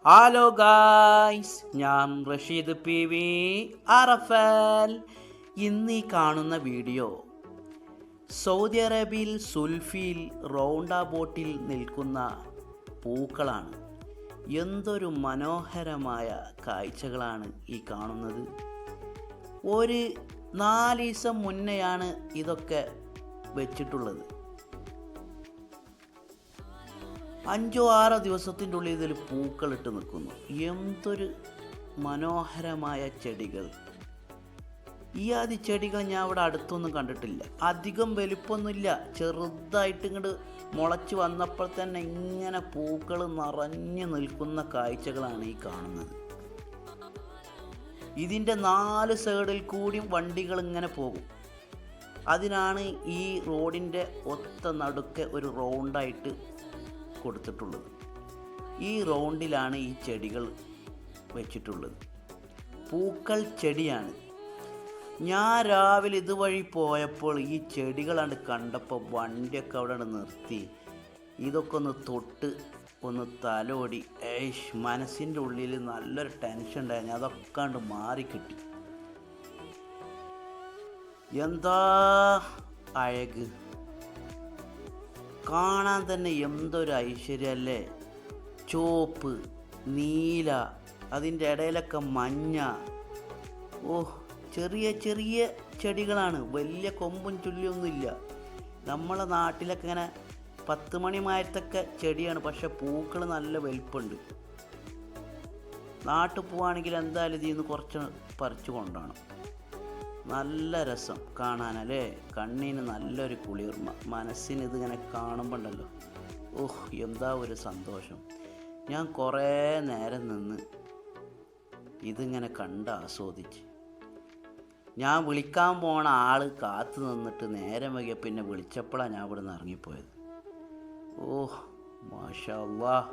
Hello guys, ഞാൻ Rasheed P V അറഫൽ. ഇന്ന് ഈ കാണുന്ന വീഡിയോ സൗദി അറേബ്യയിൽ സുൽഫിയിൽ റൗണ്ടാ ബോട്ടിൽ നിൽക്കുന്ന പൂക്കളാണ്. എന്തൊരു മനോഹരമായ കാഴ്ചകളാണ് ഈ കാണുന്നത്. ഒരു 4 ദിവസം മുന്നെയാണ് ഇതൊക്കെ വെച്ചിട്ടുള്ളത്. 5-6 ദിവസത്തിൻ്റെ ഉള്ളിൽ ഇതിൽ പൂക്കളിട്ട് നിൽക്കുന്നു. എന്തൊരു മനോഹരമായ ചെടികൾ! ഈ ആദ്യ ചെടികൾ ഞാൻ ഇവിടെ അടുത്തൊന്നും കണ്ടിട്ടില്ല. അധികം വലിപ്പമൊന്നുമില്ല, ചെറുതായിട്ട് ഇങ്ങോട്ട് മുളച്ച് വന്നപ്പോൾ തന്നെ ഇങ്ങനെ പൂക്കൾ നിറഞ്ഞു നിൽക്കുന്ന കാഴ്ചകളാണ് ഈ കാണുന്നത്. ഇതിൻ്റെ 4 സൈഡിൽ കൂടിയും വണ്ടികൾ ഇങ്ങനെ പോകും. അതിനാണ് ഈ റോഡിൻ്റെ ഒത്ത നടുക്കെ ഒരു റൗണ്ടായിട്ട് കൊടുത്തിട്ടുള്ളത്. ഈ റൗണ്ടിലാണ് ഈ ചെടികൾ വെച്ചിട്ടുള്ളത്. പൂക്കൾ ചെടിയാണ്. ഞാൻ രാവിലെ ഇതുവഴി പോയപ്പോൾ ഈ ചെടികളാണ് കണ്ടപ്പോൾ വണ്ടിയൊക്കെ അവിടെ നിർത്തി ഇതൊക്കെ ഒന്ന് തൊട്ട് ഒന്ന് തലോടി. മനസ്സിൻ്റെ ഉള്ളിൽ നല്ലൊരു ടെൻഷൻ ഉണ്ടായിരുന്നു. അതൊക്കെ കണ്ട് മാറിക്കിട്ടി. എന്താ അഴക്! കാണാൻ തന്നെ എന്തൊരു ഐശ്വര്യമല്ലേ! ചുവപ്പ്, നീല, അതിൻ്റെ ഇടയിലൊക്കെ മഞ്ഞ. ചെറിയ ചെറിയ ചെടികളാണ്, വലിയ കൊമ്പും ചുള്ളിയൊന്നുമില്ല. നമ്മളെ നാട്ടിലൊക്കെ ഇങ്ങനെ 10 മണി മരത്തൊക്കെ ചെടിയാണ്, പക്ഷെ പൂക്കൾ നല്ല വലിപ്പമുണ്ട്. നാട്ടിൽ പോവുകയാണെങ്കിൽ എന്തായാലും ഇതിൽ നിന്ന് കുറച്ച് പറിച്ചു കൊണ്ടാണ്. നല്ല രസം കാണാനല്ലേ, കണ്ണിന് നല്ലൊരു കുളിർമ, മനസ്സിന് ഇതിങ്ങനെ കാണുമ്പോൾ ഉണ്ടല്ലോ, എന്താ ഒരു സന്തോഷം. ഞാൻ കുറേ നേരം നിന്ന് ഇതിങ്ങനെ കണ്ട് ആസ്വദിച്ച്. ഞാൻ വിളിക്കാൻ പോണ ആൾ കാത്തു നിന്നിട്ട് നേരം വൈകിയ പിന്നെ വിളിച്ചപ്പോഴാണ് ഞാൻ ഇവിടെ നിന്ന് ഇറങ്ങിപ്പോയത്. മാഷാ അല്ലാഹ്,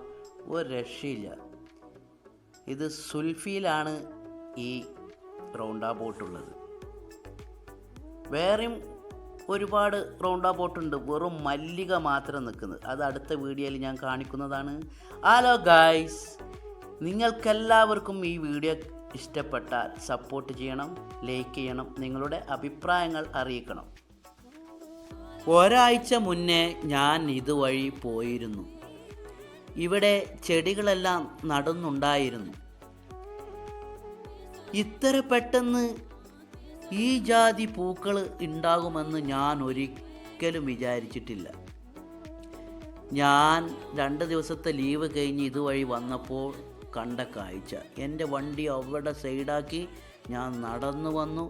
ഒരു രക്ഷയില്ല. ഇത് സുൽഫിയിലാണ് ഈ റൗണ്ടാ ബോട്ടുള്ളത്. വേറെയും ഒരുപാട് റൗണ്ടാ ബോട്ടുണ്ട്, വെറും മല്ലിക മാത്രം നിൽക്കുന്നത്. അത് അടുത്ത വീഡിയോയിൽ ഞാൻ കാണിക്കുന്നതാണ്. ഹലോ ഗായ്സ്, നിങ്ങൾക്കെല്ലാവർക്കും ഈ വീഡിയോ ഇഷ്ടപ്പെട്ടാൽ സപ്പോർട്ട് ചെയ്യണം, ലൈക്ക് ചെയ്യണം, നിങ്ങളുടെ അഭിപ്രായങ്ങൾ അറിയിക്കണം. ഒരാഴ്ച മുന്നേ ഞാൻ ഇതുവഴി പോയിരുന്നു. ഇവിടെ ചെടികളെല്ലാം നടുന്നുണ്ടായിരുന്നു. ഇത്ര പെട്ടെന്ന് ഈ ജാതി പൂക്കൾ ഉണ്ടാകുമെന്ന് ഞാൻ ഒരിക്കലും വിചാരിച്ചിട്ടില്ല. ഞാൻ 2 ദിവസത്തെ ലീവ് കഴിഞ്ഞ് ഇതുവഴി വന്നപ്പോൾ കണ്ട കാഴ്ച. എൻ്റെ വണ്ടി അവിടെ സൈഡാക്കി ഞാൻ നടന്നു വന്നു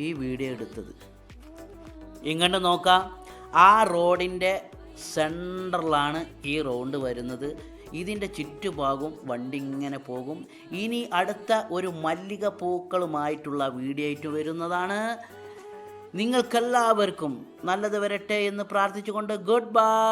ഈ വീഡിയോ എടുത്തത്. ഇങ്ങോട്ട് നോക്കാം, ആ റോഡിൻ്റെ സെൻറ്ററിലാണ് ഈ റൗണ്ട് വരുന്നത്. ഇതിൻ്റെ ചുറ്റുഭാഗവും വണ്ടി ഇങ്ങനെ പോകും. ഇനി അടുത്ത ഒരു മല്ലിക പൂക്കളുമായിട്ടുള്ള വീഡിയോ ആയിട്ട് വരുന്നതാണ്. നിങ്ങൾക്കെല്ലാവർക്കും നല്ലത് വരട്ടെ എന്ന് പ്രാർത്ഥിച്ചുകൊണ്ട് ഗുഡ് ബൈ.